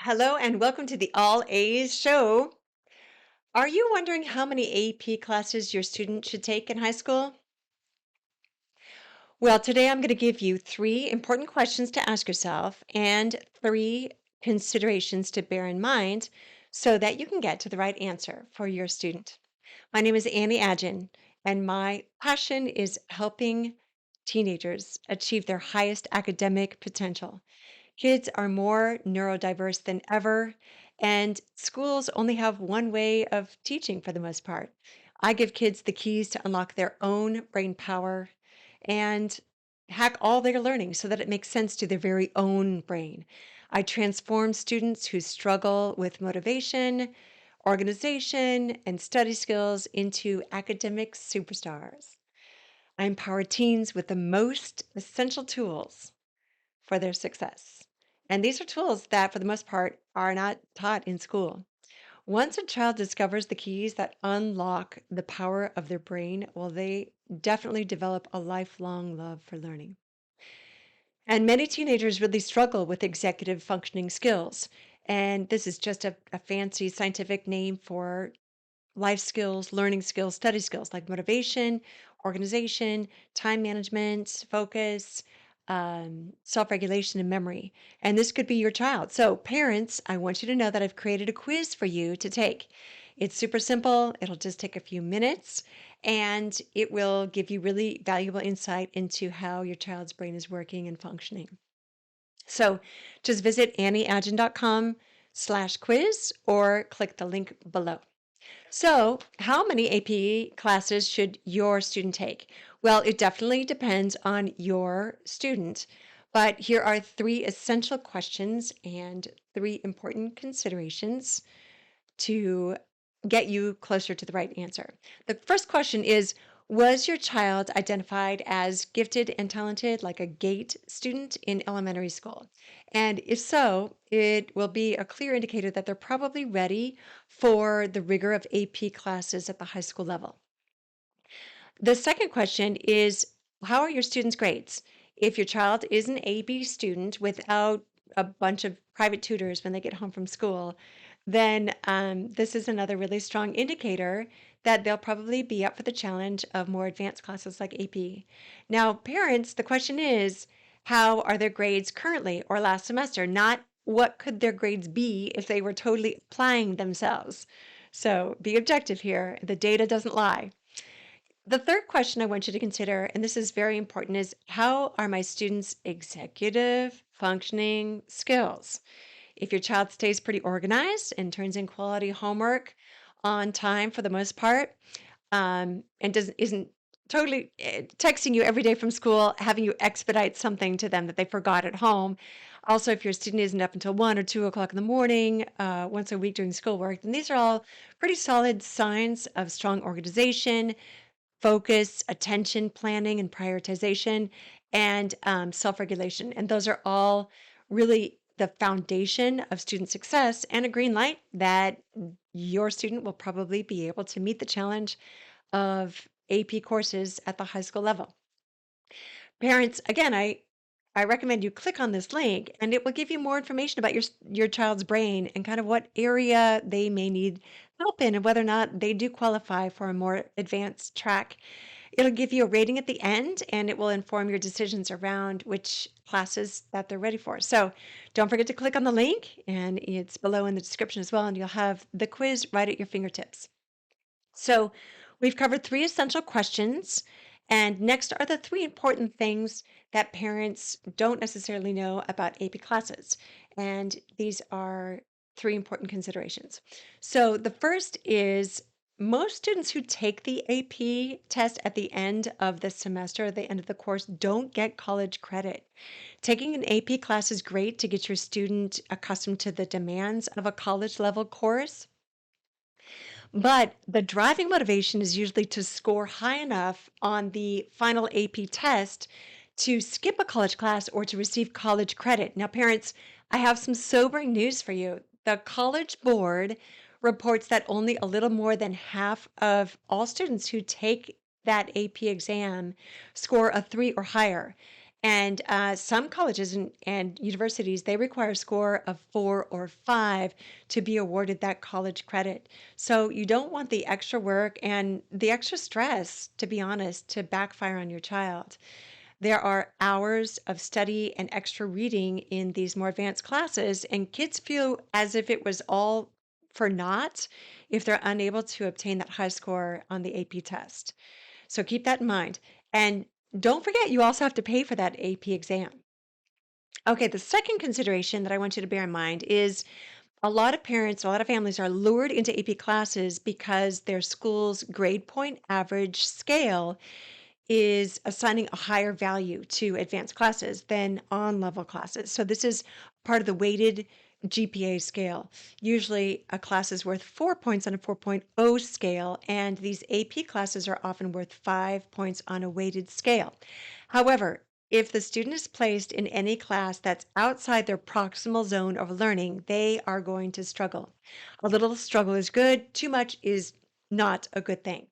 Hello and welcome to the All A's show. Are you wondering how many AP classes your student should take in high school? Well, today I'm going to give you three important questions to ask yourself and three considerations to bear in mind so that you can get to the right answer for your student. My name is Annie Agin, and my passion is helping teenagers achieve their highest academic potential. Kids are more neurodiverse than ever, and schools only have one way of teaching for the most part. I give kids the keys to unlock their own brain power and hack all their learning so that it makes sense to their very own brain. I transform students who struggle with motivation, organization, and study skills into academic superstars. I empower teens with the most essential tools for their success. And these are tools that, for the most part, are not taught in school. Once a child discovers the keys that unlock the power of their brain, well, they definitely develop a lifelong love for learning. And many teenagers really struggle with executive functioning skills. And this is just a fancy scientific name for life skills, learning skills, study skills like motivation, organization, time management, focus, self regulation, and memory. And this could be your child. So, parents, I want you to know that I've created a quiz for you to take. It's super simple, it'll just take a few minutes, and it will give you really valuable insight into how your child's brain is working and functioning. So just visit annieagin.com/quiz or click the link below. So, how many AP classes should your student take? Well, it definitely depends on your student, but here are three essential questions and three important considerations to get you closer to the right answer. The first question is, was your child identified as gifted and talented, like a GATE student in elementary school? And if so, it will be a clear indicator that they're probably ready for the rigor of AP classes at the high school level. The second question is, how are your students' grades? If your child is an AB student without a bunch of private tutors when they get home from school, then this is another really strong indicator that they'll probably be up for the challenge of more advanced classes like AP. Now, parents, the question is, how are their grades currently or last semester? Not what could their grades be if they were totally applying themselves. So be objective here. The data doesn't lie. The third question I want you to consider, and this is very important, is how are my students' executive functioning skills? If your child stays pretty organized and turns in quality homework on time for the most part, and doesn't isn't totally texting you every day from school, having you expedite something to them that they forgot at home. Also, if your student isn't up until 1 or 2 o'clock in the morning once a week doing schoolwork, then these are all pretty solid signs of strong organization, focus, attention planning, and prioritization, and self regulation. And those are all really the foundation of student success and a green light that your student will probably be able to meet the challenge of AP courses at the high school level. Parents, again, I recommend you click on this link and it will give you more information about your child's brain and kind of what area they may need help in and whether or not they do qualify for a more advanced track. It'll give you a rating at the end and it will inform your decisions around which classes that they're ready for. So don't forget to click on the link and it's below in the description as well, and you'll have the quiz right at your fingertips. So we've covered three essential questions. And next are the three important things that parents don't necessarily know about AP classes. And these are three important considerations. So the first is most students who take the AP test at the end of the semester, at the end of the course, don't get college credit. Taking an AP class is great to get your student accustomed to the demands of a college level course, but the driving motivation is usually to score high enough on the final AP test to skip a college class or to receive college credit. Now, parents, I have some sobering news for you. The College Board reports that only a little more than half of all students who take that AP exam score a 3 or higher. And some colleges and universities, they require a score of 4 or 5 to be awarded that college credit. So you don't want the extra work and the extra stress, to be honest, to backfire on your child. There are hours of study and extra reading in these more advanced classes, and kids feel as if it was all for naught if they're unable to obtain that high score on the AP test. So keep that in mind. And don't forget, you also have to pay for that AP exam. Okay, the second consideration that I want you to bear in mind is a lot of parents, a lot of families are lured into AP classes because their school's grade point average scale is assigning a higher value to advanced classes than on-level classes. So this is part of the weighted GPA scale. Usually a class is worth 4 points on a 4.0 scale, and these AP classes are often worth 5 points on a weighted scale. However, if the student is placed in any class that's outside their proximal zone of learning, they are going to struggle. A little struggle is good, too much is not a good thing.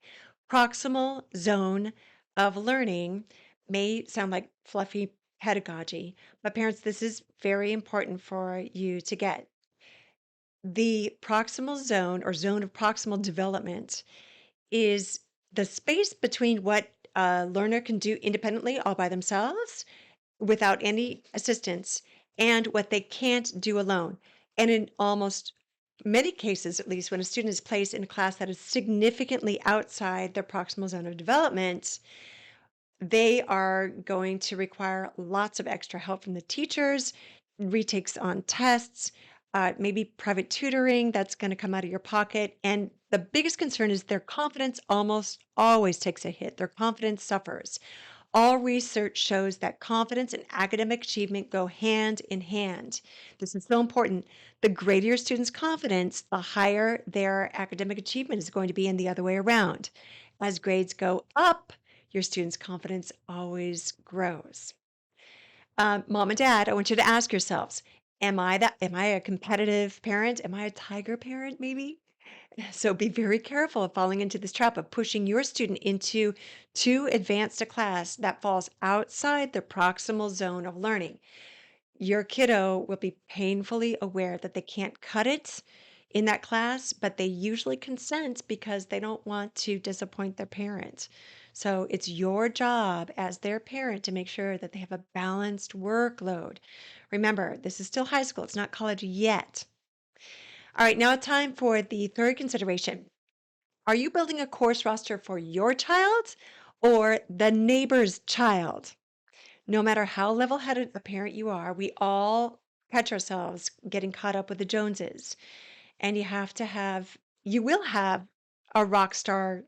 Proximal zone of learning may sound like fluffy pedagogy, but parents, this is very important for you to get. The proximal zone or zone of proximal development is the space between what a learner can do independently all by themselves without any assistance and what they can't do alone. And in almost many cases, at least, when a student is placed in a class that is significantly outside their proximal zone of development, they are going to require lots of extra help from the teachers, retakes on tests, maybe private tutoring that's going to come out of your pocket. And the biggest concern is their confidence almost always takes a hit. Their confidence suffers. All research shows that confidence and academic achievement go hand in hand. This is so important. The greater your student's confidence, the higher their academic achievement is going to be, and the other way around. As grades go up, your student's confidence always grows. Mom and dad, I want you to ask yourselves, am I a competitive parent? Am I a tiger parent, maybe? So be very careful of falling into this trap of pushing your student into too advanced a class that falls outside the proximal zone of learning. Your kiddo will be painfully aware that they can't cut it in that class, but they usually consent because they don't want to disappoint their parent. So it's your job as their parent to make sure that they have a balanced workload. Remember, this is still high school, it's not college yet. All right, now time for the third consideration. Are you building a course roster for your child or the neighbor's child? No matter how level-headed a parent you are, we all catch ourselves getting caught up with the Joneses. And you will have a rock star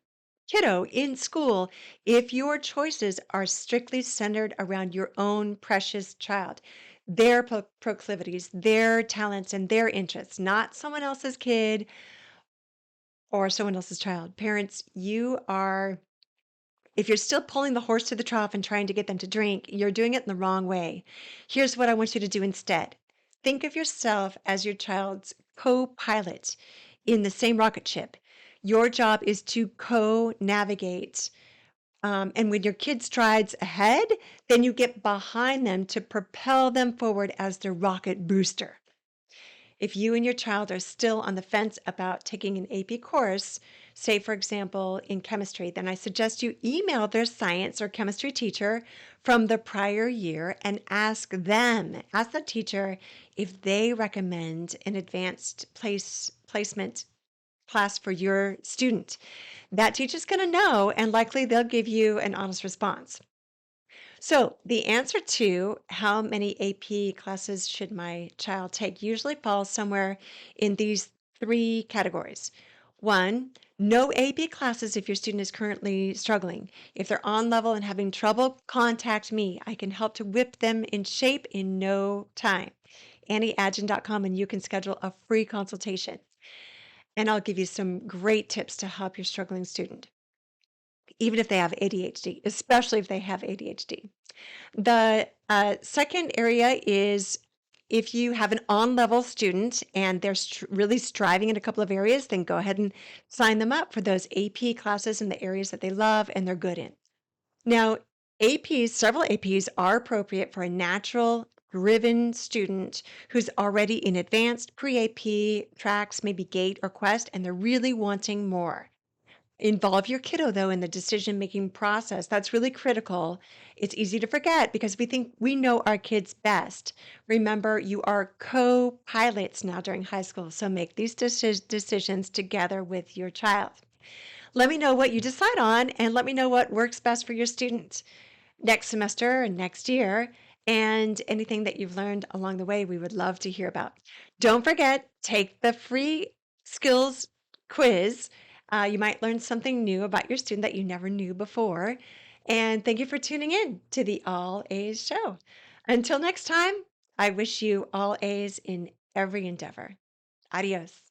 kiddo in school if your choices are strictly centered around your own precious child, their proclivities, their talents, and their interests, not someone else's kid or someone else's child. Parents, if you're still pulling the horse to the trough and trying to get them to drink, you're doing it in the wrong way. Here's what I want you to do instead. Think of yourself as your child's co-pilot in the same rocket ship. Your job is to co-navigate. And when your kid strides ahead, then you get behind them to propel them forward as the rocket booster. If you and your child are still on the fence about taking an AP course, say for example in chemistry, then I suggest you email their science or chemistry teacher from the prior year and ask the teacher if they recommend an advanced placement class for your student. That teacher's going to know, and likely they'll give you an honest response. So the answer to how many AP classes should my child take usually falls somewhere in these three categories. One, no AP classes if your student is currently struggling. If they're on level and having trouble, contact me. I can help to whip them in shape in no time. AnnieAdgen.com, and you can schedule a free consultation. And I'll give you some great tips to help your struggling student, even if they have ADHD, especially if they have ADHD. The second area is if you have an on-level student and they're really striving in a couple of areas, then go ahead and sign them up for those AP classes in the areas that they love and they're good in. Now, Several APs are appropriate for a natural driven student who's already in advanced pre-AP tracks, maybe GATE or Quest, and they're really wanting more. Involve your kiddo, though, in the decision-making process. That's really critical. It's easy to forget because we think we know our kids best. Remember, you are co-pilots now during high school, so make these decisions together with your child. Let me know what you decide on and let me know what works best for your student next semester and next year. And anything that you've learned along the way, we would love to hear about. Don't forget, take the free skills quiz. You might learn something new about your student that you never knew before. And thank you for tuning in to the All A's show. Until next time, I wish you all A's in every endeavor. Adios.